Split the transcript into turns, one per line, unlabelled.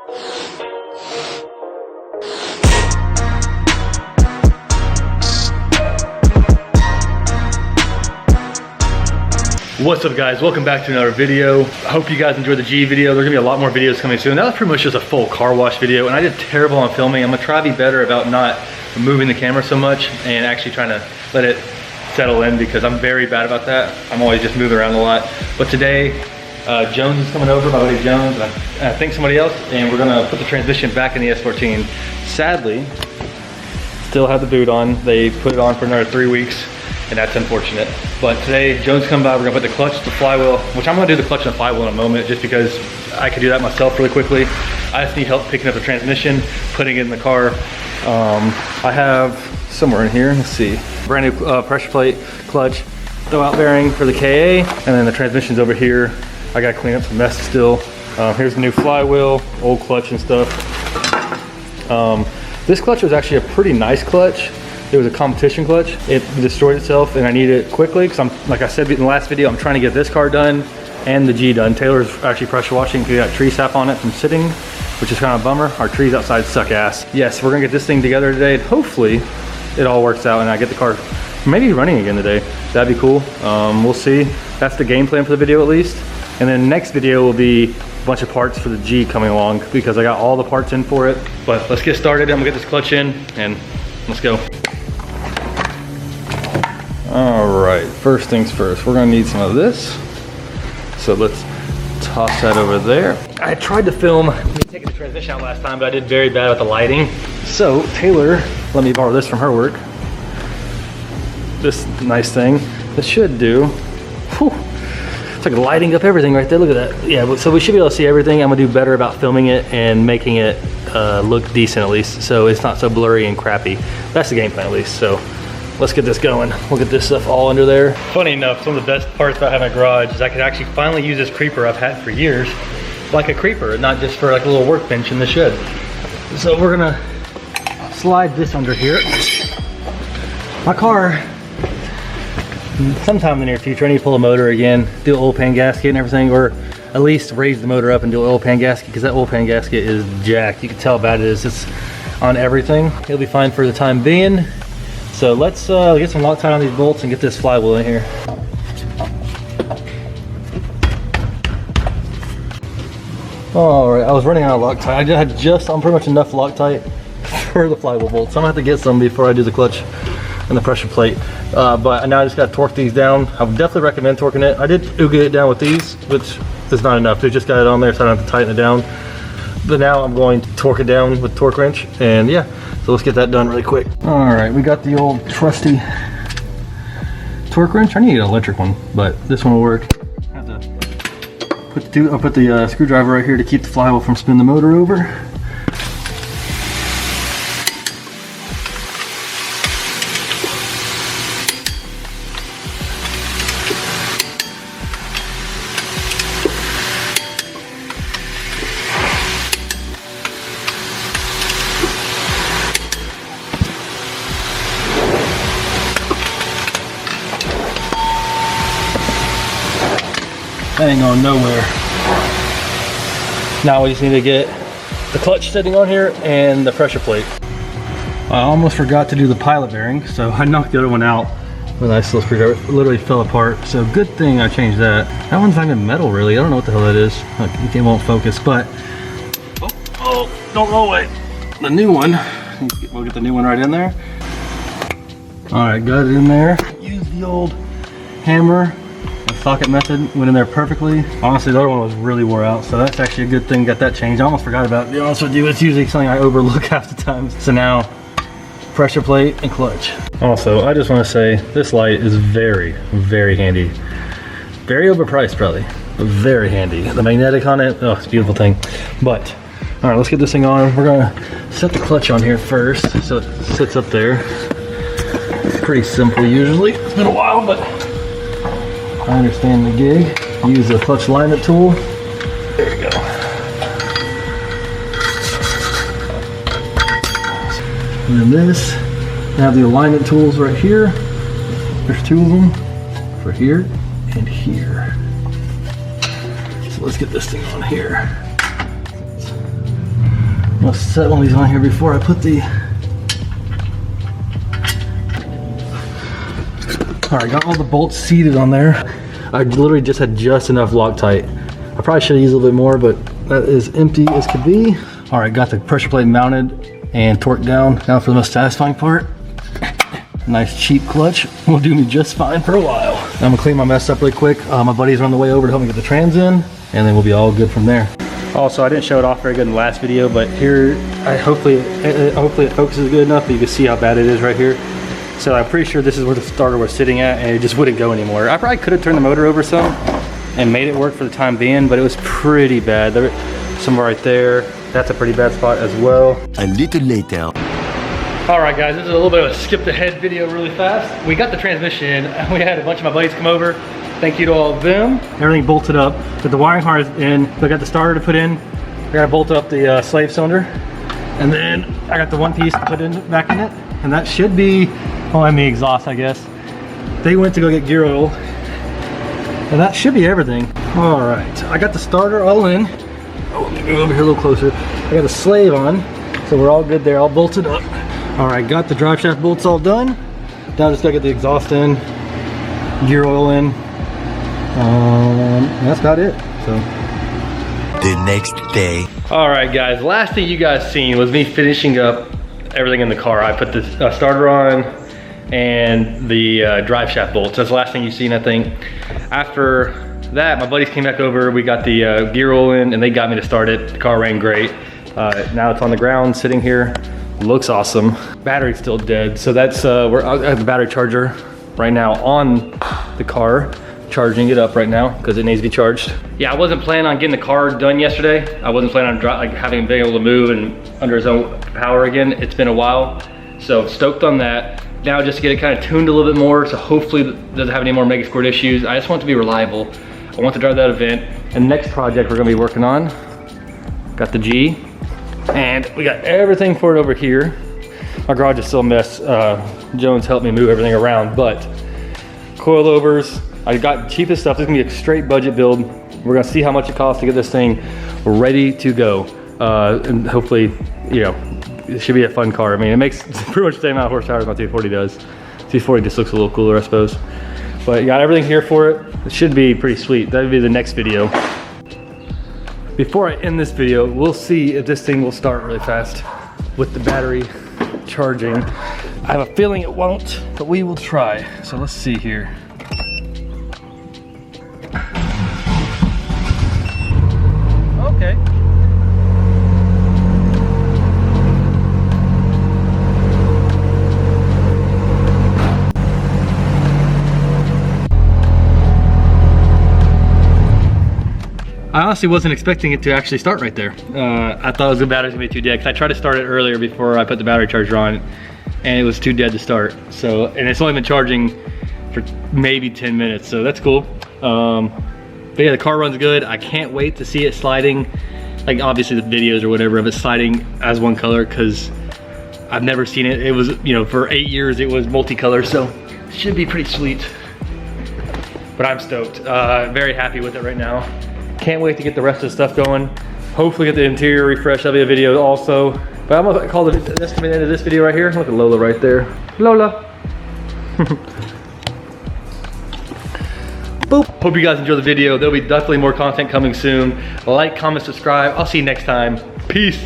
What's up guys, welcome back to another video. I hope you guys enjoyed the G video. There's gonna be a lot more videos coming soon. That was pretty much just a full car wash video and I did terrible on filming. I'm gonna try to be better about not moving the camera so much and actually trying to let it settle in because I'm very bad about that. I'm always just moving around a lot. But today, Jones is coming over, my buddy Jones, and I think somebody else, and we're gonna put the transmission back in the S14. Sadly, still have the boot on. They put it on for another 3 weeks. And that's unfortunate. But today, Jones come by, we're gonna put the clutch, the flywheel, which I'm gonna do the clutch and the flywheel in a moment just because I could do that myself really quickly. I just need help picking up the transmission, putting it in the car. I have somewhere in here, let's see, brand new pressure plate, clutch, throw-out bearing for the KA, and then the transmission's over here. I gotta clean up some mess still. Here's the new flywheel, old clutch and stuff. This clutch was actually a pretty nice clutch. It was a competition clutch. It destroyed itself and I need it quickly because I'm, like I said in the last video, I'm trying to get this car done and the G done. Taylor's actually pressure washing because we got tree sap on it from sitting, which is kind of a bummer. Our trees outside suck ass. Yes, we're gonna get this thing together today. Hopefully it all works out and I get the car maybe running again today. That'd be cool. We'll see. That's the game plan for the video at least. And then next video will be a bunch of parts for the G coming along because I got all the parts in for it. But let's get started. I'm gonna get this clutch in and let's go. All right, first things first, we're gonna need some of this. So let's toss that over there. I tried to film me taking the transmission out last time, but I did very bad with the lighting. So Taylor let me borrow this from her work. This nice thing. This should do, whew, it's like lighting up everything right there, look at that. Yeah, so we should be able to see everything. I'm gonna do better about filming it and making it look decent at least, so it's not so blurry and crappy. That's the game plan at least, so. Let's get this going. We'll get this stuff all under there. Funny enough, some of the best parts about having a garage is I could actually finally use this creeper I've had for years, like a creeper, not just for like a little workbench in the shed. So we're gonna slide this under here. My car, sometime in the near future, I need to pull a motor again, do an oil pan gasket and everything, or at least raise the motor up and do an oil pan gasket because that oil pan gasket is jacked. You can tell how bad it is. It's on everything. It'll be fine for the time being. So let's get some Loctite on these bolts and get this flywheel in here. All right, I was running out of Loctite. I had just on pretty much enough Loctite for the flywheel bolts. So I'm gonna have to get some before I do the clutch and the pressure plate. But now I just gotta torque these down. I would definitely recommend torquing it. I did oogie it down with these, which is not enough. They just got it on there so I don't have to tighten it down. But now I'm going to torque it down with torque wrench, and yeah, so let's get that done really quick. All right, we got the old trusty torque wrench. I need an electric one, but this one will work. I have to put the screwdriver right here to keep the flywheel from spinning the motor over. That ain't going nowhere. Now we just need to get the clutch sitting on here and the pressure plate. I almost forgot to do the pilot bearing, so I knocked the other one out with a nice little screwdriver. It literally fell apart, so good thing I changed that. That one's not even metal really. I don't know what the hell that is. It won't focus, but don't roll away. The new one, we'll get the new one right in there. All right, got it in there. Use the old hammer. Socket method went in there perfectly. Honestly, the other one was really wore out, so that's actually a good thing. Got that changed. I almost forgot about it. To be honest with you, it's usually something I overlook half the time. So now, pressure plate and clutch. Also, I just want to say this light is very, very handy. Very overpriced, probably, but very handy. The magnetic on it, oh, it's a beautiful thing. But all right, let's get this thing on. We're gonna set the clutch on here first, so it sits up there. It's pretty simple usually. It's been a while, but I understand the gig. Use the clutch alignment tool. There we go. And then this, I have the alignment tools right here. There's two of them for here and here. So let's get this thing on here. gonna set one of these on here before I put the... All right, got all the bolts seated on there. I literally just had just enough Loctite. I probably should have used a little bit more, but that is empty as could be. All right, got the pressure plate mounted and torqued down. Now for the most satisfying part. Nice cheap clutch will do me just fine for a while. I'm gonna clean my mess up really quick. My buddies are on the way over to help me get the trans in, and then we'll be all good from there. Also, I didn't show it off very good in the last video, but here, hopefully it focuses good enough that you can see how bad it is right here. So I'm pretty sure this is where the starter was sitting at, and it just wouldn't go anymore. I probably could have turned the motor over some and made it work for the time being, but it was pretty bad. There, somewhere right there. That's a pretty bad spot as well.
A little later.
All right, guys, this is a little bit of a skip ahead video really fast. We got the transmission. We had a bunch of my buddies come over. Thank you to all of them. Everything bolted up. Got the wiring harness in. We got the starter to put in. We got to bolt up the slave cylinder. And then I got the one piece to put in back in it. And that should be, oh, and the exhaust, I guess. They went to go get gear oil. And that should be everything. All right, I got the starter all in. Oh, let me move over here a little closer. I got a slave on, so we're all good there, all bolted up. All right, got the drive shaft bolts all done. Now I just gotta get the exhaust in, gear oil in. That's about it, so.
The next day.
All right, guys, last thing you guys seen was me finishing up everything in the car. I put the starter on and the drive shaft bolts. That's the last thing you've seen, I think. After that, my buddies came back over. We got the gear oil in, and they got me to start it. The car ran great. Now it's on the ground, sitting here. Looks awesome. Battery's still dead, so that's we're at the battery charger right now on the car, charging it up right now because it needs to be charged. Yeah, I wasn't planning on getting the car done yesterday. I wasn't planning on having been able to move and under his own power again. It's been a while, so stoked on that. Now just to get it kind of tuned a little bit more, so hopefully it doesn't have any more mega squirt issues. I just want it to be reliable. I want to drive that event. And next project we're gonna be working on, got the G, and we got everything for it over here. My garage is still a mess. Jones helped me move everything around, but coilovers, I got cheapest stuff. This is gonna be a straight budget build. We're gonna see how much it costs to get this thing ready to go. And hopefully, you know, it should be a fun car. I mean, it makes pretty much the same amount of horsepower as my 240 does. 240 just looks a little cooler, I suppose. But you got everything here for it. It should be pretty sweet. That'll be the next video. Before I end this video, we'll see if this thing will start really fast with the battery charging. I have a feeling it won't, but we will try. So let's see here. Okay. I honestly wasn't expecting it to actually start right there. I thought the battery was gonna be too dead because I tried to start it earlier before I put the battery charger on, and it was too dead to start. So, and it's only been charging for maybe 10 minutes, so that's cool. But yeah, the car runs good. I can't wait to see it sliding, like obviously the videos or whatever of it sliding as one color, because I've never seen it. It was, you know, for 8 years it was multicolor, so it should be pretty sweet. But I'm stoked. Very happy with it right now. Can't wait to get the rest of the stuff going. Hopefully get the interior refresh. That'll be a video also. But I'm gonna call this to the end of this video right here. Look at Lola right there. Lola. Boop. Hope you guys enjoyed the video. There'll be definitely more content coming soon. Like, comment, subscribe. I'll see you next time. Peace.